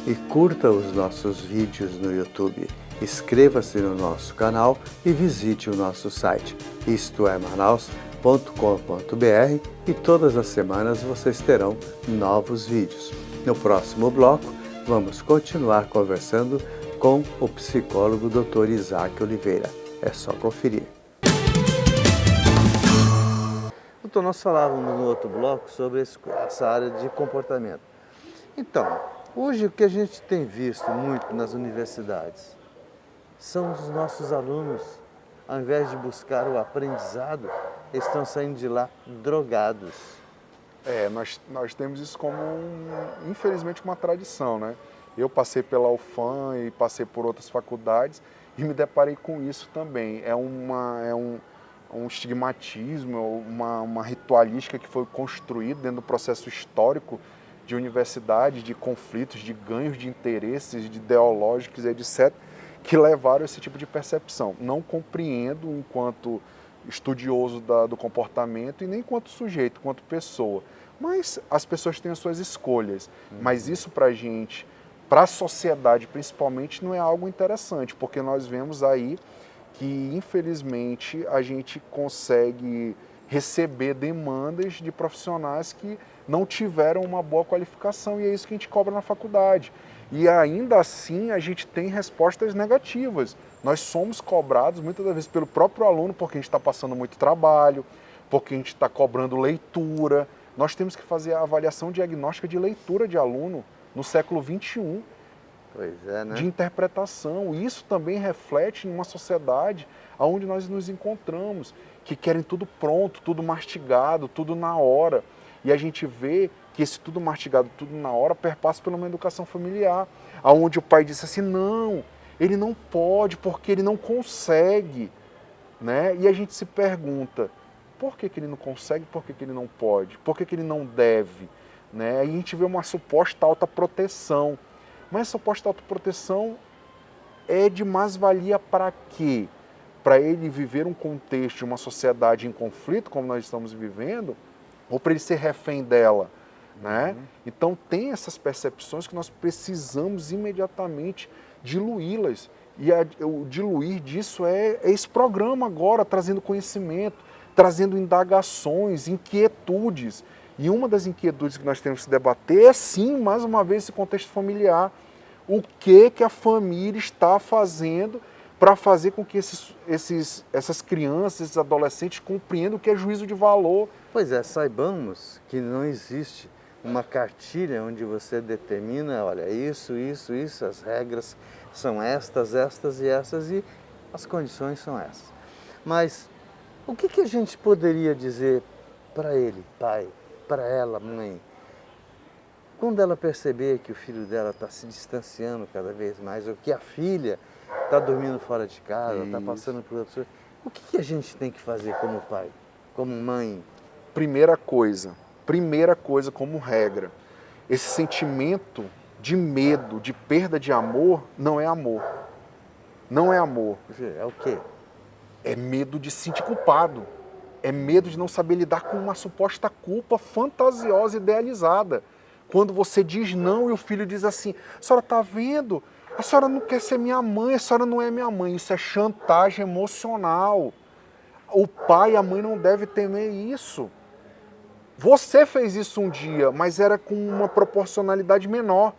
e curta os nossos vídeos no YouTube. Inscreva-se no nosso canal e visite o nosso site istoemanaus.com.br e todas as semanas vocês terão novos vídeos. No próximo bloco, vamos continuar conversando com o psicólogo Dr. Isaac Oliveira. É só conferir. Doutor, nós falávamos no outro bloco sobre essa área de comportamento. Então, hoje o que a gente tem visto muito nas universidades são os nossos alunos, ao invés de buscar o aprendizado, estão saindo de lá drogados. Nós temos isso como, infelizmente, uma tradição, né? Eu passei pela UFAM e passei por outras faculdades e me deparei com isso também. É um estigmatismo, uma ritualística que foi construída dentro do processo histórico de universidade, de conflitos, de ganhos de interesses, de ideológicos, etc., que levaram a esse tipo de percepção. Não compreendo enquanto estudioso do comportamento e nem enquanto sujeito, enquanto pessoa. Mas as pessoas têm as suas escolhas. Mas isso para a gente, para a sociedade principalmente, não é algo interessante, porque nós vemos aí que, infelizmente, a gente consegue receber demandas de profissionais que não tiveram uma boa qualificação, e é isso que a gente cobra na faculdade. E ainda assim a gente tem respostas negativas. Nós somos cobrados muitas das vezes pelo próprio aluno porque a gente está passando muito trabalho, porque a gente está cobrando leitura. Nós temos que fazer a avaliação diagnóstica de leitura de aluno no século XXI. Pois é, né? De interpretação. Isso também reflete numa sociedade onde nós nos encontramos, que querem tudo pronto, tudo mastigado, tudo na hora. E a gente vê que esse tudo mastigado, tudo na hora, perpassa por uma educação familiar, onde o pai disse assim, não, ele não pode porque ele não consegue, né? E a gente se pergunta, por que ele não consegue, por que ele não pode, por que ele não deve, né? Aí a gente vê uma suposta alta proteção. Mas essa suposta autoproteção é de mais-valia para quê? Para ele viver um contexto de uma sociedade em conflito, como nós estamos vivendo, ou para ele ser refém dela? Né? Então tem essas percepções que nós precisamos imediatamente diluí-las. E o diluir disso é esse programa agora, trazendo conhecimento, trazendo indagações, inquietudes. E uma das inquietudes que nós temos que debater é, sim, mais uma vez, esse contexto familiar. O que a família está fazendo para fazer com que essas crianças, esses adolescentes compreendam o que é juízo de valor. Pois é, saibamos que não existe uma cartilha onde você determina, olha, isso, as regras são estas e essas e as condições são essas. Mas o que a gente poderia dizer para ele, pai, para ela, mãe, quando ela perceber que o filho dela está se distanciando cada vez mais, ou que a filha está dormindo fora de casa, está passando por outras coisas, o que a gente tem que fazer como pai, como mãe? Primeira coisa como regra, esse sentimento de medo, de perda de amor, não é amor. Não é amor. É o quê? É medo de se sentir culpado. É medo de não saber lidar com uma suposta culpa fantasiosa, idealizada. Quando você diz não e o filho diz assim, a senhora está vendo? A senhora não quer ser minha mãe, a senhora não é minha mãe. Isso é chantagem emocional. O pai e a mãe não devem temer isso. Você fez isso um dia, mas era com uma proporcionalidade menor.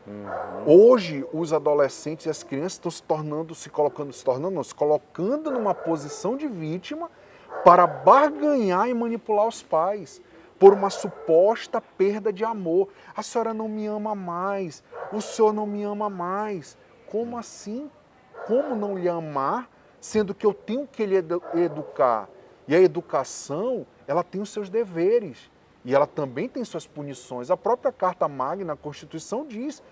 Hoje, os adolescentes e as crianças estão se colocando numa posição de vítima para barganhar e manipular os pais por uma suposta perda de amor. A senhora não me ama mais, o senhor não me ama mais. Como assim? Como não lhe amar, sendo que eu tenho que lhe educar? E a educação, ela tem os seus deveres. E ela também tem suas punições. A própria Carta Magna, a Constituição, diz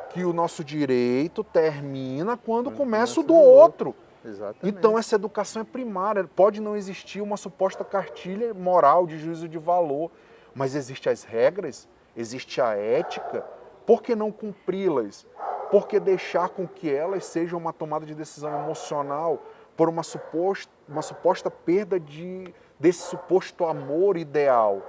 que o nosso direito termina quando começa o do outro. Exatamente. Então essa educação é primária. Pode não existir uma suposta cartilha moral de juízo de valor, mas existem as regras, existe a ética. Por que não cumpri-las? Por que deixar com que elas sejam uma tomada de decisão emocional por uma suposta perda desse suposto amor ideal?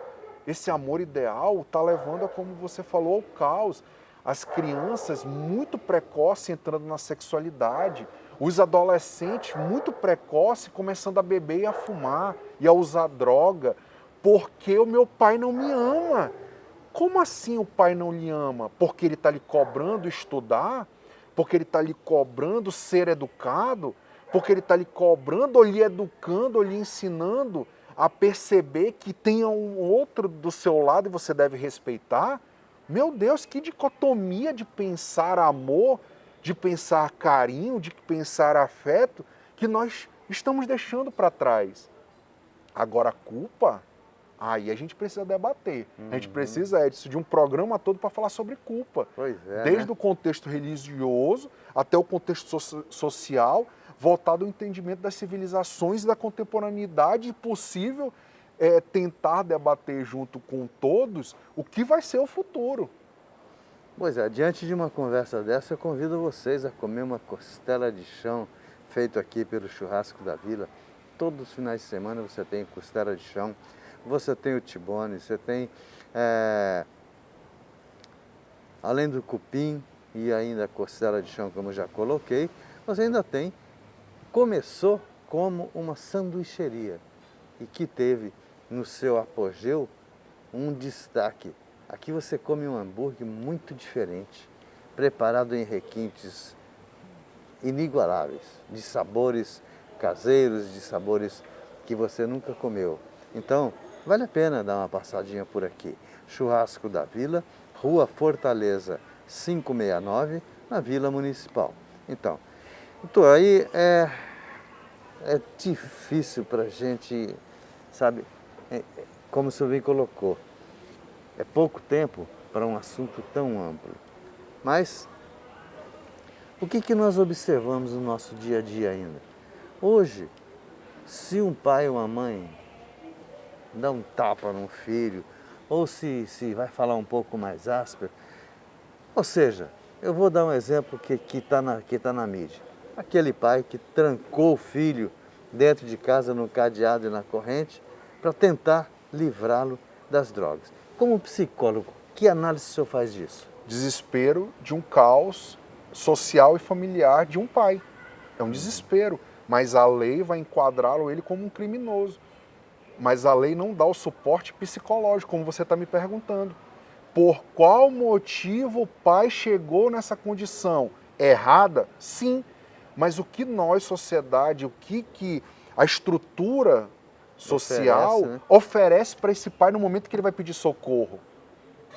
Esse amor ideal está levando a, como você falou, ao caos. as crianças muito precoces entrando na sexualidade, os adolescentes muito precoces começando a beber e a fumar e a usar droga, porque o meu pai não me ama. Como assim o pai não lhe ama? Porque ele está lhe cobrando estudar? Porque ele está lhe cobrando ser educado? Porque ele está lhe cobrando ou lhe educando ou lhe ensinando a perceber que tem um outro do seu lado e você deve respeitar? Meu Deus, que dicotomia de pensar amor, de pensar carinho, de pensar afeto, que nós estamos deixando para trás. Agora, a culpa, aí a gente precisa debater. A gente precisa, Edson, de um programa todo para falar sobre culpa. Pois é, Desde né? o contexto religioso até o contexto social, voltado ao entendimento das civilizações e da contemporaneidade, e possível tentar debater junto com todos o que vai ser o futuro. Pois é, diante de uma conversa dessa, eu convido vocês a comer uma costela de chão feito aqui pelo Churrasco da Vila. Todos os finais de semana você tem costela de chão, você tem o tibone, você tem, além do cupim e ainda a costela de chão, como eu já coloquei, você ainda tem, começou como uma sanduicheria e que teve no seu apogeu um destaque. Aqui você come um hambúrguer muito diferente, preparado em requintes inigualáveis, de sabores caseiros, de sabores que você nunca comeu. Então, vale a pena dar uma passadinha por aqui. Churrasco da Vila, Rua Fortaleza 569, na Vila Municipal. Então aí é difícil para a gente, sabe, como o senhor bem colocou, é pouco tempo para um assunto tão amplo. Mas o que nós observamos no nosso dia a dia ainda? Hoje, se um pai ou uma mãe dá um tapa num filho, ou se vai falar um pouco mais áspero, ou seja, eu vou dar um exemplo que tá na mídia. Aquele pai que trancou o filho dentro de casa no cadeado e na corrente para tentar livrá-lo das drogas. Como psicólogo, que análise o senhor faz disso? Desespero de um caos social e familiar de um pai. É um desespero, mas a lei vai enquadrá-lo ele como um criminoso. Mas a lei não dá o suporte psicológico, como você está me perguntando. Por qual motivo o pai chegou nessa condição? Errada? Sim. Mas o que nós, sociedade, o que a estrutura social oferece para esse pai no momento que ele vai pedir socorro?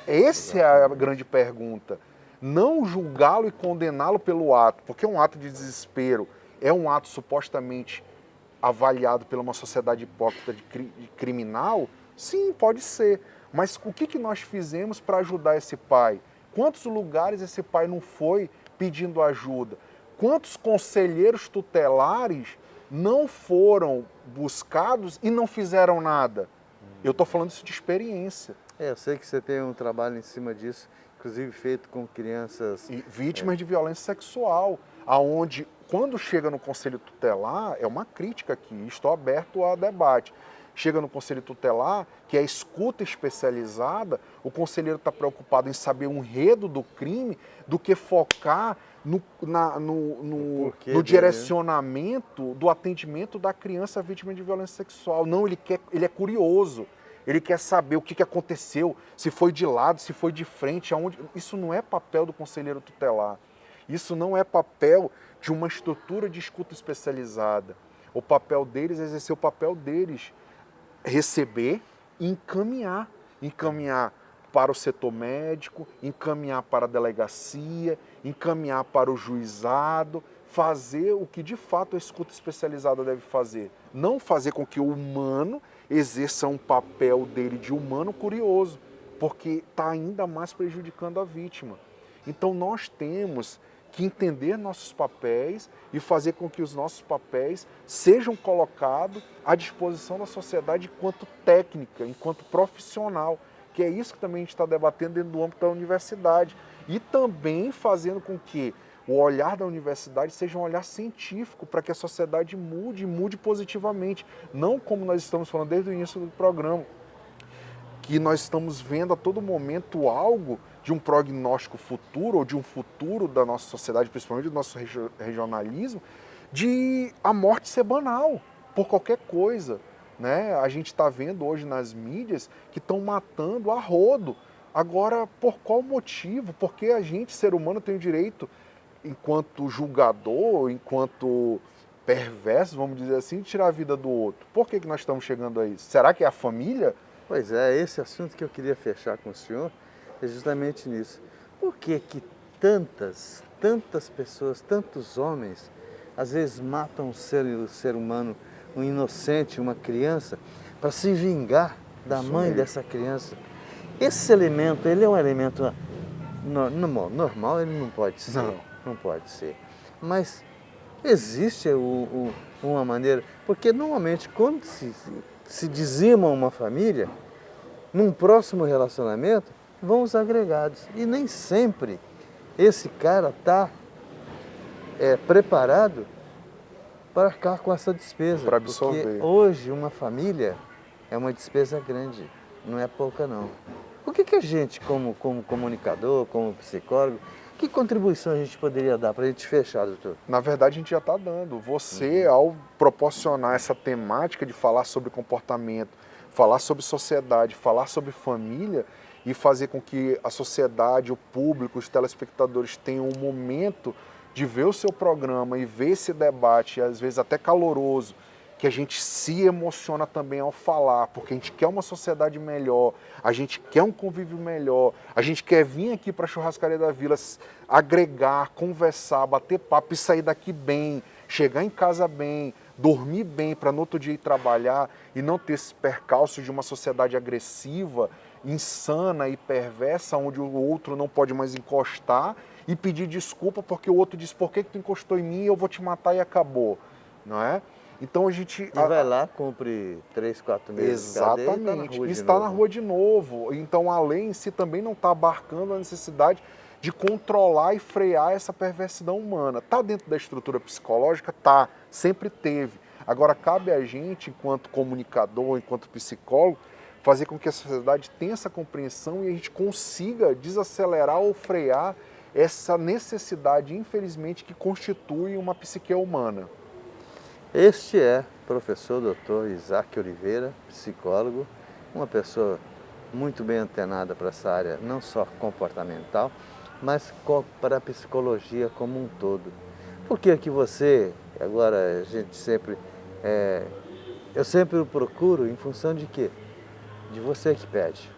Essa é a grande pergunta. Não julgá-lo e condená-lo pelo ato, porque é um ato de desespero, é um ato supostamente avaliado pela uma sociedade hipócrita de criminal. Sim, pode ser. Mas o que nós fizemos para ajudar esse pai? Quantos lugares esse pai não foi pedindo ajuda? Quantos conselheiros tutelares não foram buscados e não fizeram nada? Eu estou falando isso de experiência. Eu sei que você tem um trabalho em cima disso, inclusive feito com crianças... E vítimas de violência sexual, aonde, quando chega no conselho tutelar, é uma crítica aqui, estou aberto a debate. Chega no conselho tutelar, que é a escuta especializada, o conselheiro está preocupado em saber o enredo do crime, do que focar no direcionamento do atendimento da criança vítima de violência sexual. Não, ele é curioso. Ele quer saber o que aconteceu, se foi de lado, se foi de frente, aonde. Isso não é papel do conselheiro tutelar. Isso não é papel de uma estrutura de escuta especializada. O papel deles é exercer o papel deles, receber e encaminhar. Encaminhar para o setor médico, encaminhar para a delegacia, encaminhar para o juizado, fazer o que de fato a escuta especializada deve fazer. Não fazer com que o humano exerça um papel dele de humano curioso, porque está ainda mais prejudicando a vítima. Então nós temos que entender nossos papéis e fazer com que os nossos papéis sejam colocados à disposição da sociedade enquanto técnica, enquanto profissional, que é isso que também a gente está debatendo dentro do âmbito da universidade. E também fazendo com que o olhar da universidade seja um olhar científico para que a sociedade mude positivamente. Não como nós estamos falando desde o início do programa, que nós estamos vendo a todo momento algo de um prognóstico futuro, ou de um futuro da nossa sociedade, principalmente do nosso regionalismo, de a morte ser banal, por qualquer coisa, né? A gente está vendo hoje nas mídias que estão matando a rodo. Agora, por qual motivo? Porque a gente, ser humano, tem o direito, enquanto julgador, enquanto perverso, vamos dizer assim, de tirar a vida do outro. Por que nós estamos chegando a isso? Será que é a família? Pois é, esse assunto que eu queria fechar com o senhor é justamente nisso. Por que tantas pessoas, tantos homens, às vezes matam o ser humano, um inocente, uma criança, para se vingar da mãe dessa criança? Esse elemento, ele é um elemento normal, ele não pode ser. Não pode ser. Mas existe uma maneira, porque normalmente quando se dizima uma família, num próximo relacionamento, vão os agregados. E nem sempre esse cara está preparado para arcar com essa despesa. Para absorver. Porque hoje uma família é uma despesa grande, não é pouca não. O que a gente, como comunicador, como psicólogo, que contribuição a gente poderia dar para a gente fechar, doutor? Na verdade, a gente já está dando. Você, ao proporcionar essa temática de falar sobre comportamento, falar sobre sociedade, falar sobre família e fazer com que a sociedade, o público, os telespectadores tenham um momento de ver o seu programa e ver esse debate, às vezes até caloroso, que a gente se emociona também ao falar, porque a gente quer uma sociedade melhor, a gente quer um convívio melhor, a gente quer vir aqui para a Churrascaria da Vila, agregar, conversar, bater papo e sair daqui bem, chegar em casa bem, dormir bem para no outro dia ir trabalhar e não ter esse percalço de uma sociedade agressiva, insana e perversa, onde o outro não pode mais encostar e pedir desculpa porque o outro diz: por que tu encostou em mim, eu vou te matar e acabou, não é? Então a gente... E vai lá, cumpre 3, 4 meses. Exatamente, e está na rua de novo. Então a lei em si também não está abarcando a necessidade de controlar e frear essa perversidão humana. Está dentro da estrutura psicológica? Tá, sempre teve. Agora cabe a gente, enquanto comunicador, enquanto psicólogo, fazer com que a sociedade tenha essa compreensão e a gente consiga desacelerar ou frear essa necessidade, infelizmente, que constitui uma psique humana. Este é o professor Dr. Isaac Oliveira, psicólogo, uma pessoa muito bem antenada para essa área, não só comportamental, mas para a psicologia como um todo. Por que você, agora a gente sempre, eu sempre o procuro em função de quê? De você que pede.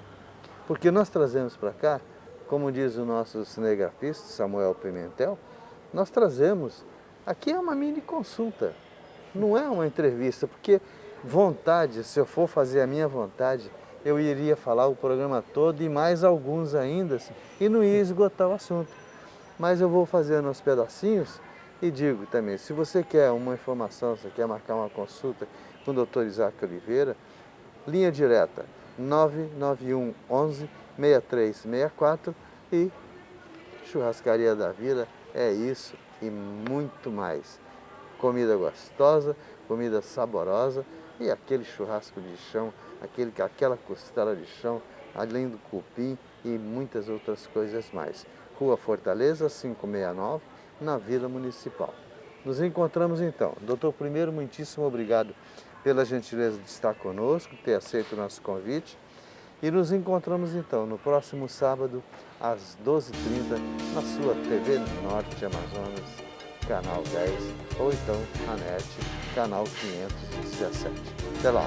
Porque nós trazemos para cá, como diz o nosso cinegrafista Samuel Pimentel, nós trazemos, aqui é uma mini consulta. Não é uma entrevista, porque vontade, se eu for fazer a minha vontade, eu iria falar o programa todo e mais alguns ainda, e não ia esgotar o assunto. Mas eu vou fazendo uns pedacinhos e digo também, se você quer uma informação, se você quer marcar uma consulta com o Dr. Isaac Oliveira, linha direta 991 11 6364 e Churrascaria da Vila é isso e muito mais. Comida gostosa, comida saborosa e aquele churrasco de chão, aquela costela de chão, além do cupim e muitas outras coisas mais. Rua Fortaleza, 569, na Vila Municipal. Nos encontramos então. Doutor, primeiro, muitíssimo obrigado pela gentileza de estar conosco, ter aceito o nosso convite. E nos encontramos então no próximo sábado, às 12h30, na sua TV Norte Amazonas, canal 10, ou então a NET, canal 517. Até lá!